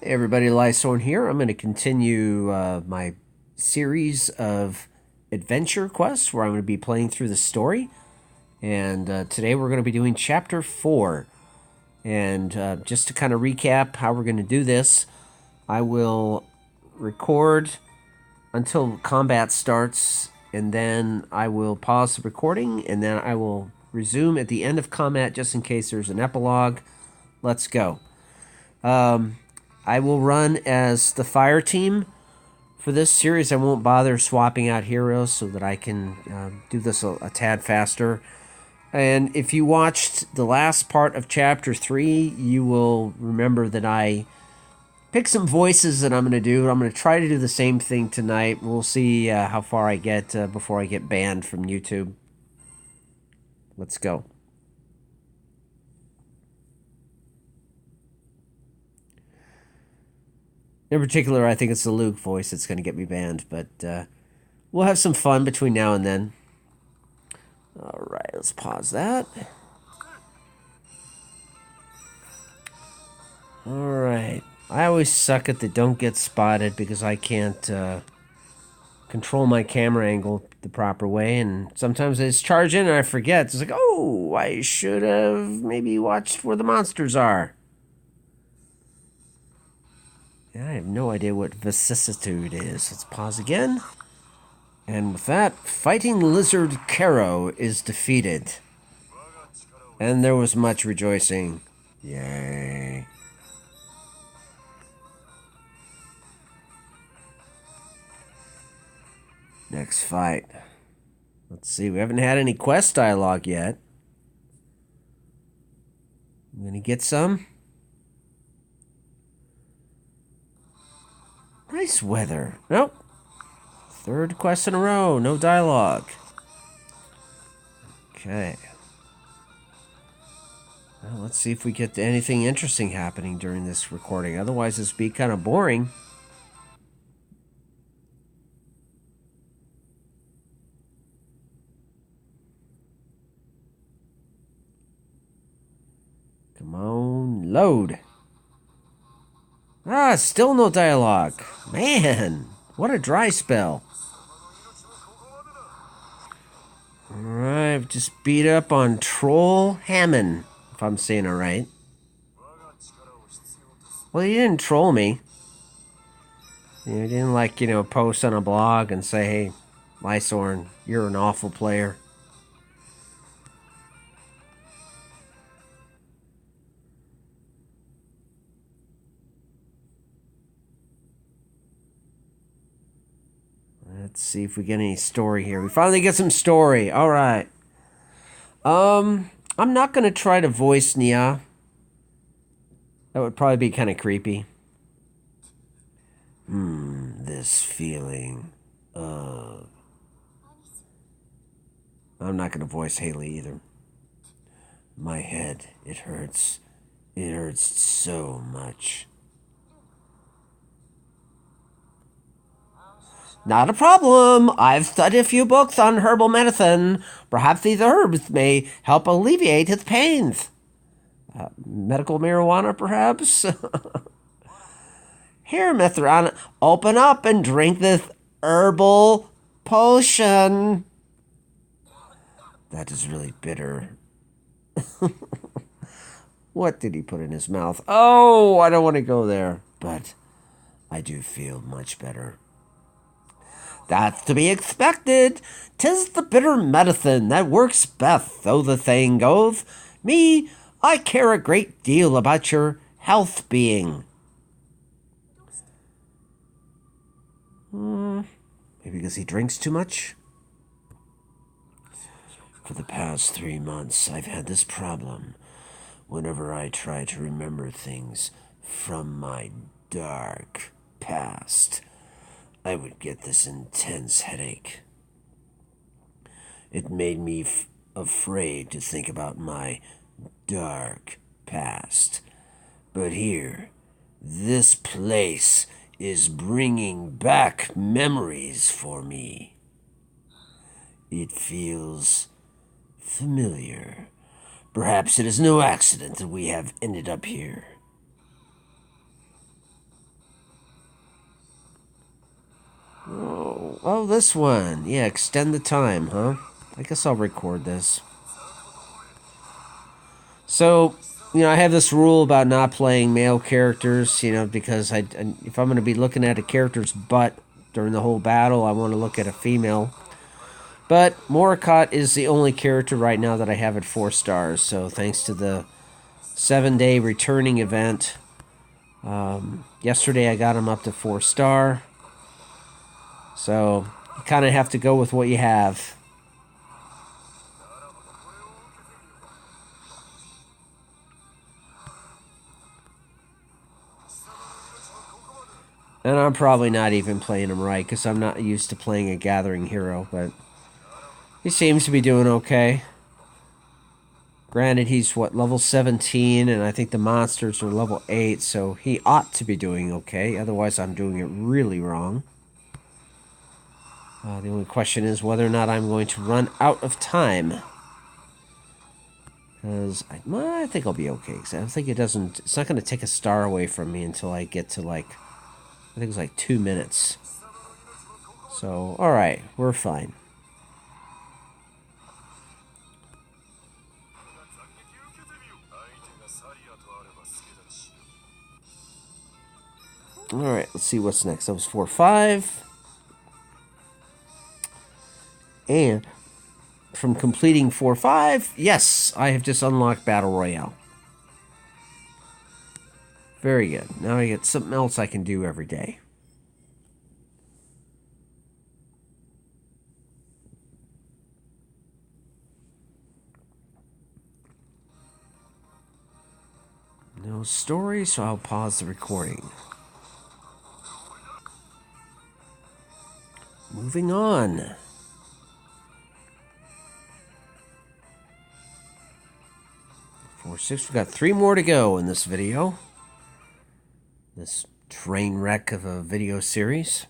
Hey everybody, Lysorn here. I'm going to continue my series of adventure quests where I'm going to be playing through the story. And today we're going to be doing Chapter 4. And just to kind of recap how we're going to do this, I will record until combat starts, and then I will pause the recording, and then I will resume at the end of combat just in case there's an epilogue. Let's go. I will run as the fire team for this series. I won't bother swapping out heroes so that I can do this a tad faster. And if you watched the last part of Chapter 3, you will remember that I picked some voices that I'm going to do. I'm going to try to do the same thing tonight. We'll see how far I get before I get banned from YouTube. Let's go. In particular, I think it's the Luke voice that's going to get me banned, but we'll have some fun between now and then. All right, let's pause that. All right. I always suck at the don't get spotted because I can't control my camera angle the proper way, and sometimes I just charge in and I forget. It's like, oh, I should have maybe watched where the monsters are. Yeah, I have no idea what vicissitude is. Let's pause again. And with that, Fighting Lizard Caro is defeated. And there was much rejoicing. Yay. Next fight. Let's see, we haven't had any quest dialogue yet. I'm gonna get some. Nice weather. Nope. Third quest in a row, no dialogue. Okay. Well, let's see if we get anything interesting happening during this recording. Otherwise, this would be kind of boring. Come on, load. Ah, still no dialogue. Man, what a dry spell. Alright, I've just beat up on Troll Hammond, if I'm saying it right. Well, you didn't troll me. You didn't, like, post on a blog and say, hey, Lysorn, you're an awful player. Let's see if we get any story here. We finally get some story. All right. I'm not going to try to voice Nia. That would probably be kind of creepy. This feeling of... I'm not going to voice Haley either. My head, it hurts. It hurts so much. Not a problem. I've studied a few books on herbal medicine. Perhaps these herbs may help alleviate his pains. Medical marijuana, perhaps? Here, Mithran, open up and drink this herbal potion. That is really bitter. What did he put in his mouth? Oh, I don't want to go there. But I do feel much better. That's to be expected. 'Tis the bitter medicine that works best, though the saying goes. Me, I care a great deal about your health being. Maybe because he drinks too much? For the past 3 months, I've had this problem. Whenever I try to remember things from my dark past, I would get this intense headache. It made me afraid to think about my dark past. But here, this place is bringing back memories for me. It feels familiar. Perhaps it is no accident that we have ended up here. Oh, this one. Yeah, extend the time, huh? I guess I'll record this. So, I have this rule about not playing male characters, because if I'm going to be looking at a character's butt during the whole battle, I want to look at a female. But Morakot is the only character right now that I have at 4 stars, so thanks to the 7-day returning event, yesterday I got him up to 4 star. So, you kind of have to go with what you have. And I'm probably not even playing him right, because I'm not used to playing a gathering hero, but he seems to be doing okay. Granted, he's, level 17, and I think the monsters are level 8, so he ought to be doing okay. Otherwise, I'm doing it really wrong. The only question is whether or not I'm going to run out of time. Because I think I'll be okay. Because I think it's not going to take a star away from me until I get to, I think it's 2 minutes. So, alright, we're fine. Alright, let's see what's next. That was 4-5. And from completing 4-5, yes, I have just unlocked Battle Royale. Very good. Now I get something else I can do every day. No story, so I'll pause the recording. Moving on. 4-6. We've got 3 more to go in this video. This train wreck of a video series.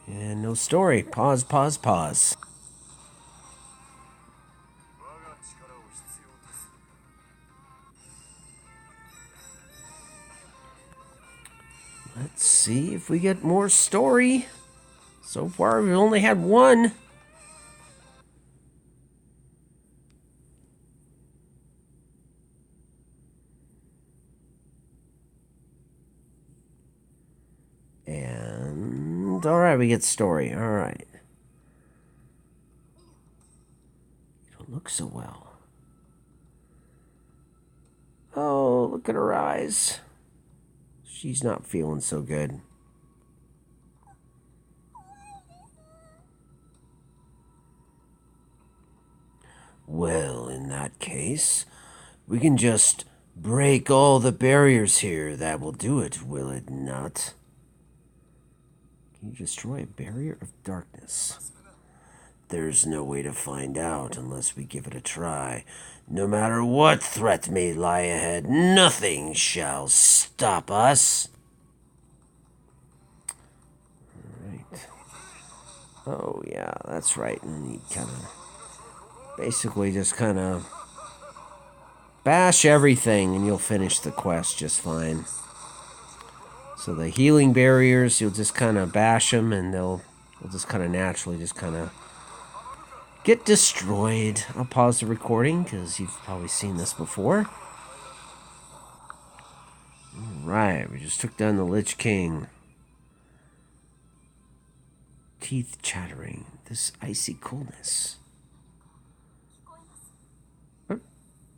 And no story. Pause, pause, pause. Let's see if we get more story. So far, we've only had 1. And alright, we get story. Alright. You don't look so well. Oh, look at her eyes. She's not feeling so good. Well, in that case, we can just break all the barriers here. That will do it, will it not? Can you destroy a barrier of darkness? There's no way to find out unless we give it a try. No matter what threat may lie ahead, nothing shall stop us. Alright. Oh, yeah, that's right. And you basically just kind of bash everything and you'll finish the quest just fine. So the healing barriers, you'll just kind of bash them and they'll just kind of naturally just kind of get destroyed. I'll pause the recording because you've probably seen this before. Alright, we just took down the Lich King. Teeth chattering. This icy coolness.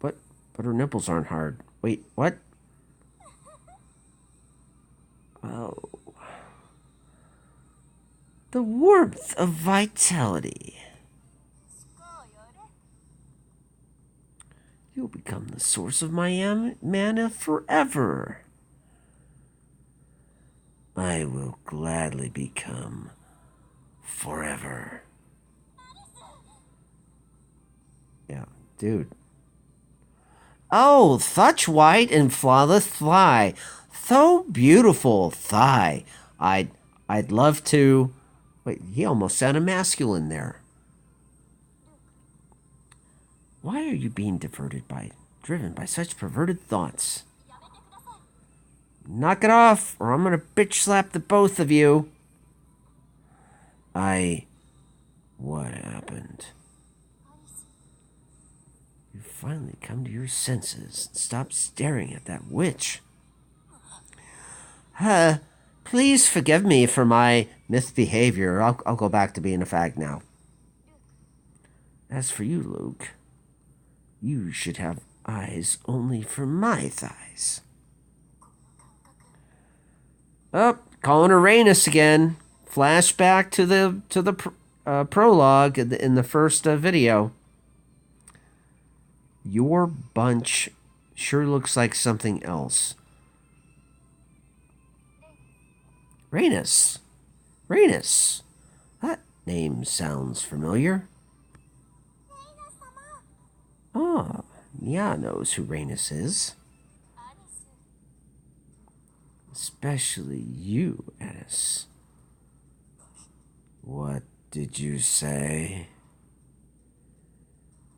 What? But her nipples aren't hard. Wait, what? Oh. The warmth of vitality. You'll become the source of my mana forever. I will gladly become forever. Yeah, dude. Oh, such white and flawless thigh. So beautiful thigh. I'd love to... Wait, he almost sounded masculine there. Why are you being diverted by driven by such perverted thoughts. Knock it off, or I'm gonna bitch slap the both of you. What happened? You finally come to your senses and stop staring at that witch. Please forgive me for my misbehavior. I'll go back to being a fag now. As for you, Luke, you should have eyes only for my thighs. Oh, calling her Rhaenys again. Flashback to the prologue in the first video. Your bunch sure looks like something else. Rhaenys. Rhaenys. That name sounds familiar. Ah, Nya knows who Rhaenys is. Especially you, Ennis. What did you say?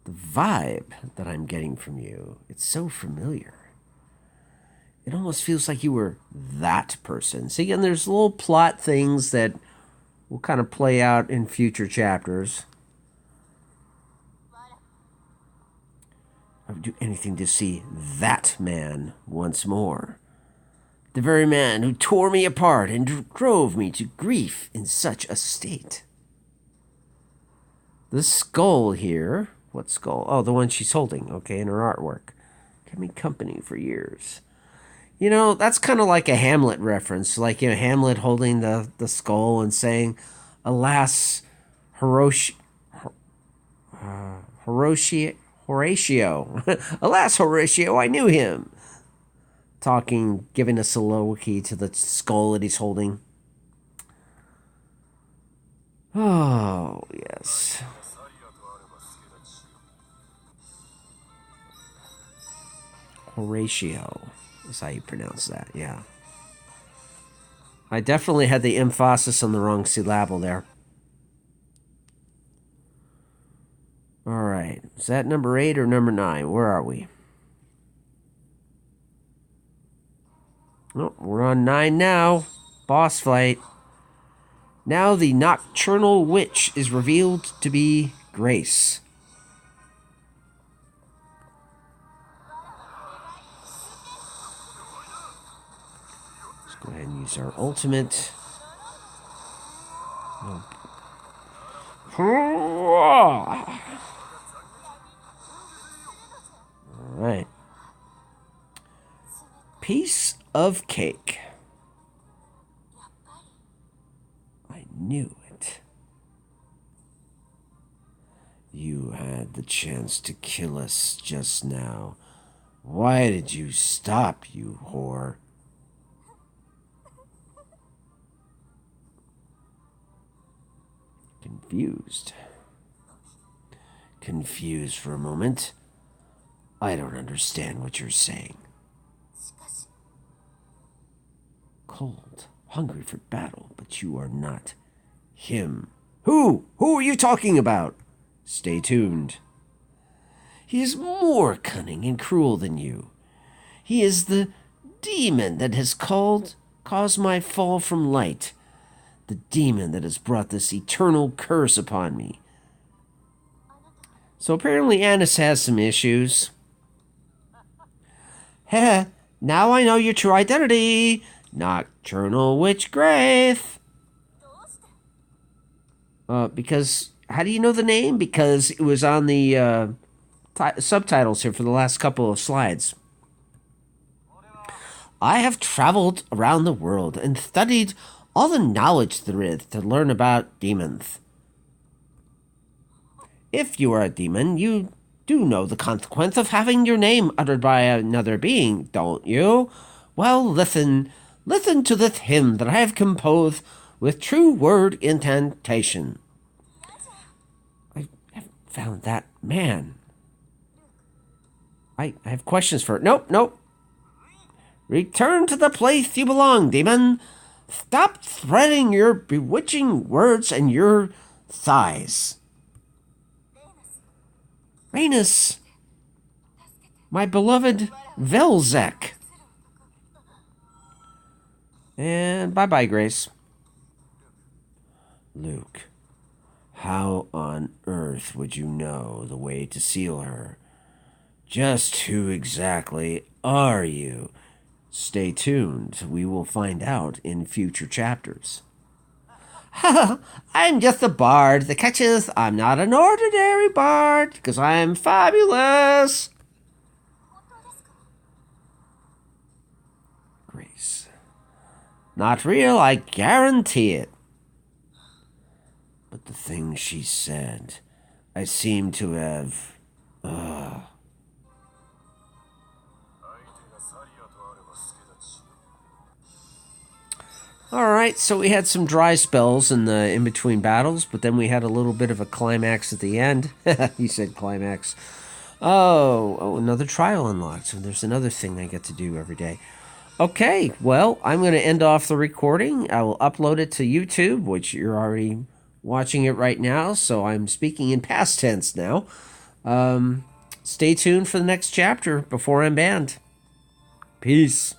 The vibe that I'm getting from you, it's so familiar. It almost feels like you were that person. See, again, there's little plot things that will kind of play out in future chapters. I would do anything to see that man once more. The very man who tore me apart and drove me to grief in such a state. The skull here. What skull? Oh, the one she's holding, okay, in her artwork. Kept me company for years. You know, that's kind of like a Hamlet reference. Like, you know, Hamlet holding the skull and saying, alas, Horatio. Alas, Horatio, I knew him. Talking, giving a soliloquy to the skull that he's holding. Oh, yes. Horatio is how you pronounce that, yeah. I definitely had the emphasis on the wrong syllable there. Alright, is that number 8 or number 9? Where are we? Oh, we're on 9 now. Boss fight. Now the Nocturnal Witch is revealed to be Grace. Let's go ahead and use our ultimate. Alright. Piece of cake. I knew it. You had the chance to kill us just now. Why did you stop, you whore? Confused. Confused for a moment. I don't understand what you're saying. Cold, hungry for battle, but you are not him. Who? Who are you talking about? Stay tuned. He is more cunning and cruel than you. He is the demon that has caused my fall from light. The demon that has brought this eternal curse upon me. So apparently Annis has some issues. Heh, now I know your true identity. Nocturnal Witch Graith. Because, how do you know the name? Because it was on the subtitles here for the last couple of slides. I have traveled around the world and studied all the knowledge there is to learn about demons. If you are a demon, you do know the consequence of having your name uttered by another being, don't you? Well, listen to this hymn that I have composed with true word incantation. I haven't found that man. I have questions for it. Nope. Return to the place you belong, demon. Stop threading your bewitching words and your thighs. Rhaenys. My beloved Velzek. And bye-bye, Grace. Luke, how on earth would you know the way to seal her? Just who exactly are you? Stay tuned. We will find out in future chapters. I'm just a bard. The catch is, I'm not an ordinary bard, because I'm fabulous. Grace. Not real, I guarantee it. But the things she said, I seem to have... Alright, so we had some dry spells in the in-between battles, but then we had a little bit of a climax at the end. He said climax. Oh, another trial unlocked. So there's another thing I get to do every day. Okay, well, I'm going to end off the recording. I will upload it to YouTube, which you're already watching it right now, so I'm speaking in past tense now. Stay tuned for the next chapter before I'm banned. Peace.